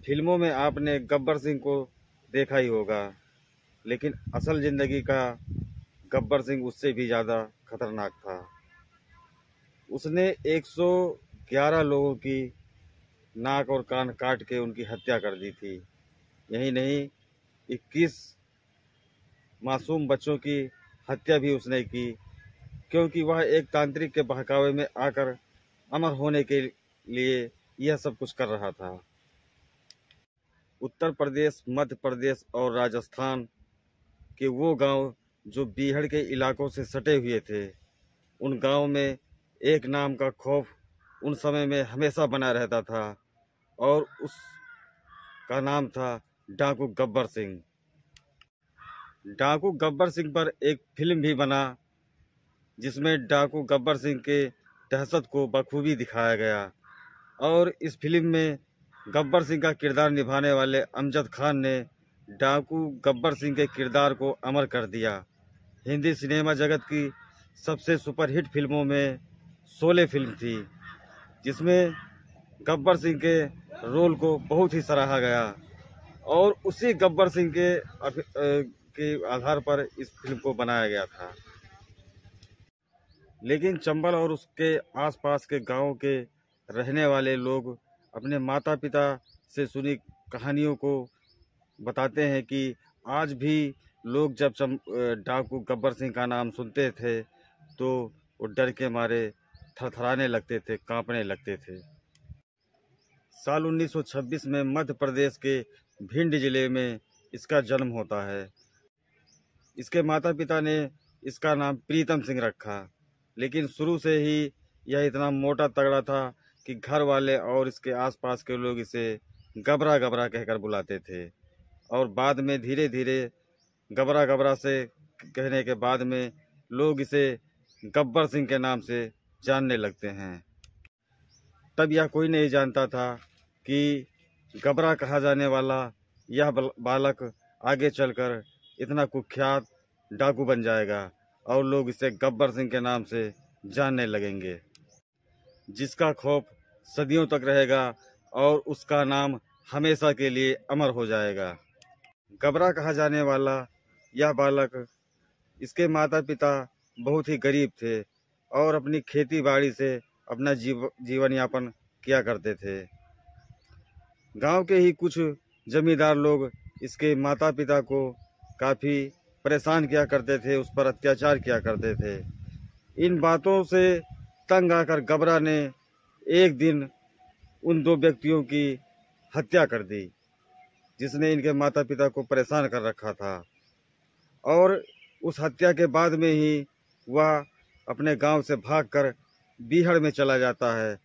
फिल्मों में आपने गब्बर सिंह को देखा ही होगा, लेकिन असल जिंदगी का गब्बर सिंह उससे भी ज़्यादा खतरनाक था। उसने 111 लोगों की नाक और कान काट के उनकी हत्या कर दी थी। यही नहीं, 21 मासूम बच्चों की हत्या भी उसने की, क्योंकि वह एक तांत्रिक के बहकावे में आकर अमर होने के लिए यह सब कुछ कर रहा था। उत्तर प्रदेश, मध्य प्रदेश और राजस्थान के वो गांव जो बीहड़ के इलाकों से सटे हुए थे, उन गांव में एक नाम का खौफ उन समय में हमेशा बना रहता था, और उसका नाम था डाकू गब्बर सिंह। डाकू गब्बर सिंह पर एक फिल्म भी बना, जिसमें डाकू गब्बर सिंह के दहशत को बखूबी दिखाया गया। और इस फिल्म में गब्बर सिंह का किरदार निभाने वाले अमजद खान ने डाकू गब्बर सिंह के किरदार को अमर कर दिया। हिंदी सिनेमा जगत की सबसे सुपरहिट फिल्मों में शोले फिल्म थी, जिसमें गब्बर सिंह के रोल को बहुत ही सराहा गया, और उसी गब्बर सिंह के आधार पर इस फिल्म को बनाया गया था। लेकिन चंबल और उसके आसपास के गांवों के रहने वाले लोग अपने माता पिता से सुनी कहानियों को बताते हैं कि आज भी लोग जब डाकू गब्बर सिंह का नाम सुनते थे तो वो डर के मारे थरथराने लगते थे, कांपने लगते थे। साल 1926 में मध्य प्रदेश के भिंड जिले में इसका जन्म होता है। इसके माता पिता ने इसका नाम प्रीतम सिंह रखा, लेकिन शुरू से ही यह इतना मोटा तगड़ा था कि घर वाले और इसके आसपास के लोग इसे गबरा गबरा कहकर बुलाते थे। और बाद में धीरे धीरे गबरा गबरा से कहने के बाद में लोग इसे गब्बर सिंह के नाम से जानने लगते हैं। तब यह कोई नहीं जानता था कि गबरा कहा जाने वाला यह बालक आगे चलकर इतना कुख्यात डाकू बन जाएगा और लोग इसे गब्बर सिंह के नाम से जानने लगेंगे, जिसका खौफ सदियों तक रहेगा और उसका नाम हमेशा के लिए अमर हो जाएगा। गबरा कहा जाने वाला यह बालक, इसके माता पिता बहुत ही गरीब थे और अपनी खेती बाड़ी से अपना जीवन यापन किया करते थे। गांव के ही कुछ जमींदार लोग इसके माता पिता को काफ़ी परेशान किया करते थे, उस पर अत्याचार किया करते थे। इन बातों से तंग आकर गबरा ने एक दिन उन दो व्यक्तियों की हत्या कर दी, जिसने इनके माता पिता को परेशान कर रखा था। और उस हत्या के बाद में ही वह अपने गांव से भागकर बीहड़ में चला जाता है,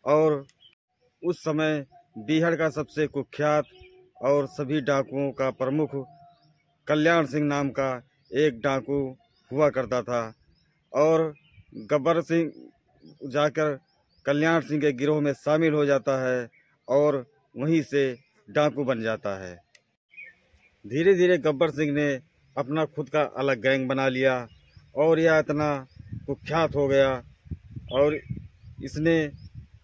और उस समय बीहड़ का सबसे कुख्यात और सभी डाकुओं का प्रमुख कल्याण सिंह नाम का एक डाकू हुआ करता था। और गब्बर सिंह जाकर कल्याण सिंह के गिरोह में शामिल हो जाता है और वहीं से डाकू बन जाता है। धीरे धीरे गब्बर सिंह ने अपना खुद का अलग गैंग बना लिया और यह इतना कुख्यात हो गया, और इसने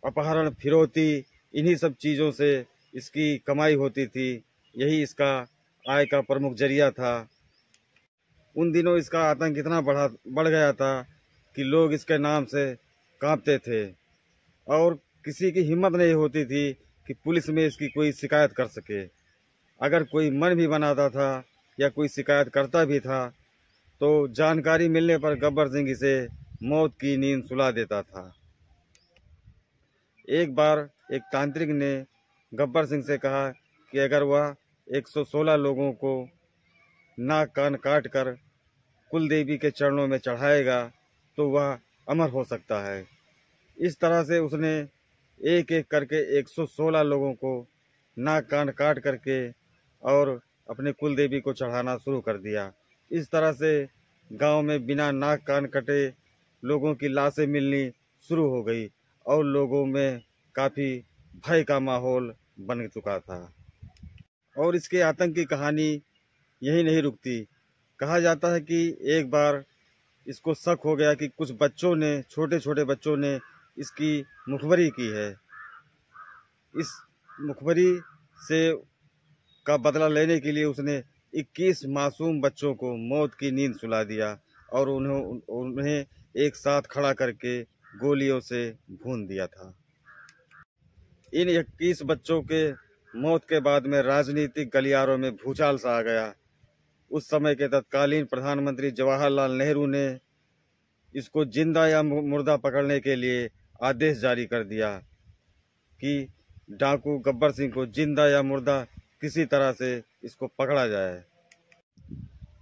अपहरण, फिरौती, इन्हीं सब चीज़ों से इसकी कमाई होती थी। यही इसका आय का प्रमुख जरिया था। उन दिनों इसका आतंक इतना बढ़ गया था कि लोग इसके नाम से कांपते थे, और किसी की हिम्मत नहीं होती थी कि पुलिस में इसकी कोई शिकायत कर सके। अगर कोई मन भी बनाता था या कोई शिकायत करता भी था, तो जानकारी मिलने पर गब्बर सिंह इसे मौत की नींद सुला देता था। एक बार एक तांत्रिक ने गब्बर सिंह से कहा कि अगर वह 116 लोगों को नाक कान काट कर कुल देवी के चरणों में चढ़ाएगा तो वह अमर हो सकता है। इस तरह से उसने एक एक करके 116 लोगों को नाक कान काट करके और अपने कुल देवी को चढ़ाना शुरू कर दिया। इस तरह से गांव में बिना नाक कान कटे लोगों की लाशें मिलनी शुरू हो गई और लोगों में काफ़ी भय का माहौल बन चुका था। और इसके आतंक की कहानी यही नहीं रुकती। कहा जाता है कि एक बार इसको शक हो गया कि कुछ बच्चों ने, छोटे छोटे बच्चों ने इसकी मुखबरी की है। इस मुखबरी से का बदला लेने के लिए उसने 21 मासूम बच्चों को मौत की नींद सुला दिया और उन्हें एक साथ खड़ा करके गोलियों से भून दिया था। इन 21 बच्चों के मौत के बाद में राजनीतिक गलियारों में भूचाल सा आ गया। उस समय के तत्कालीन प्रधानमंत्री जवाहरलाल नेहरू ने इसको जिंदा या मुर्दा पकड़ने के लिए आदेश जारी कर दिया कि डाकू गब्बर सिंह को जिंदा या मुर्दा किसी तरह से इसको पकड़ा जाए।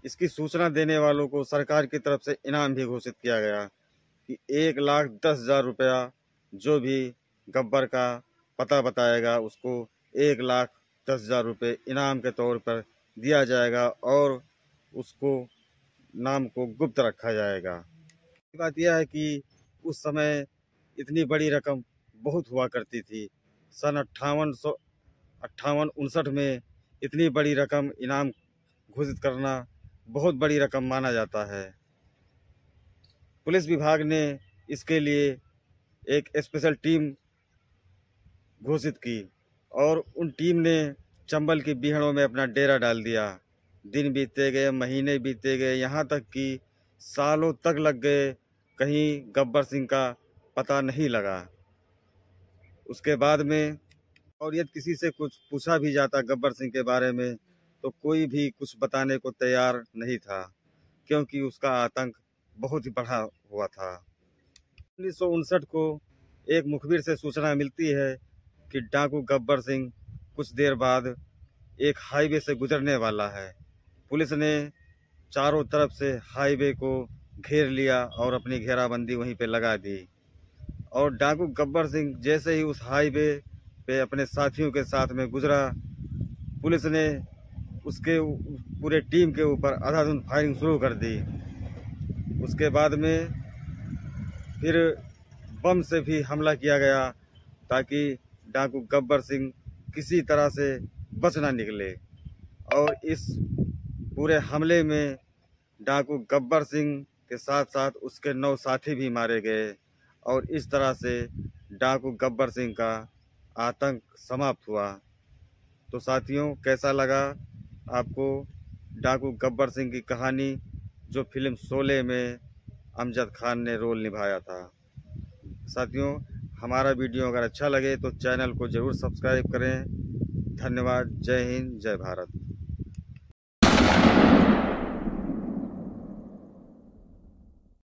इसकी सूचना देने वालों को सरकार की तरफ से इनाम भी घोषित किया गया कि 1,10,000 रुपया जो भी गब्बर का पता बताएगा उसको 1,10,000 रुपये इनाम के तौर पर दिया जाएगा और उसको नाम को गुप्त रखा जाएगा। बात यह है कि उस समय इतनी बड़ी रकम बहुत हुआ करती थी। सन 58-59 में इतनी बड़ी रकम इनाम घोषित करना बहुत बड़ी रकम माना जाता है। पुलिस विभाग ने इसके लिए एक स्पेशल टीम घोषित की और उन टीम ने चंबल की बीहड़ों में अपना डेरा डाल दिया। दिन बीतते गए, महीने बीतते गए, यहाँ तक कि सालों तक लग गए, कहीं गब्बर सिंह का पता नहीं लगा। उसके बाद में और यदि किसी से कुछ पूछा भी जाता गब्बर सिंह के बारे में तो कोई भी कुछ बताने को तैयार नहीं था, क्योंकि उसका आतंक बहुत ही बढ़ा हुआ था। 1959 को एक मुखबिर से सूचना मिलती है कि डाकू गब्बर सिंह कुछ देर बाद एक हाईवे से गुजरने वाला है। पुलिस ने चारों तरफ से हाईवे को घेर लिया और अपनी घेराबंदी वहीं पे लगा दी और डाकू गब्बर सिंह जैसे ही उस हाईवे पे अपने साथियों के साथ में गुजरा, पुलिस ने उसके पूरे टीम के ऊपर अंधाधुंध फायरिंग शुरू कर दी। उसके बाद में फिर बम से भी हमला किया गया ताकि डाकू गब्बर सिंह किसी तरह से बच ना निकले और इस पूरे हमले में डाकू गब्बर सिंह के साथ साथ उसके 9 साथी भी मारे गए और इस तरह से डाकू गब्बर सिंह का आतंक समाप्त हुआ। तो साथियों, कैसा लगा आपको डाकू गब्बर सिंह की कहानी, जो फिल्म शोले में अमजद खान ने रोल निभाया था। साथियों, हमारा वीडियो अगर अच्छा लगे तो चैनल को ज़रूर सब्सक्राइब करें। धन्यवाद। जय हिंद, जय भारत।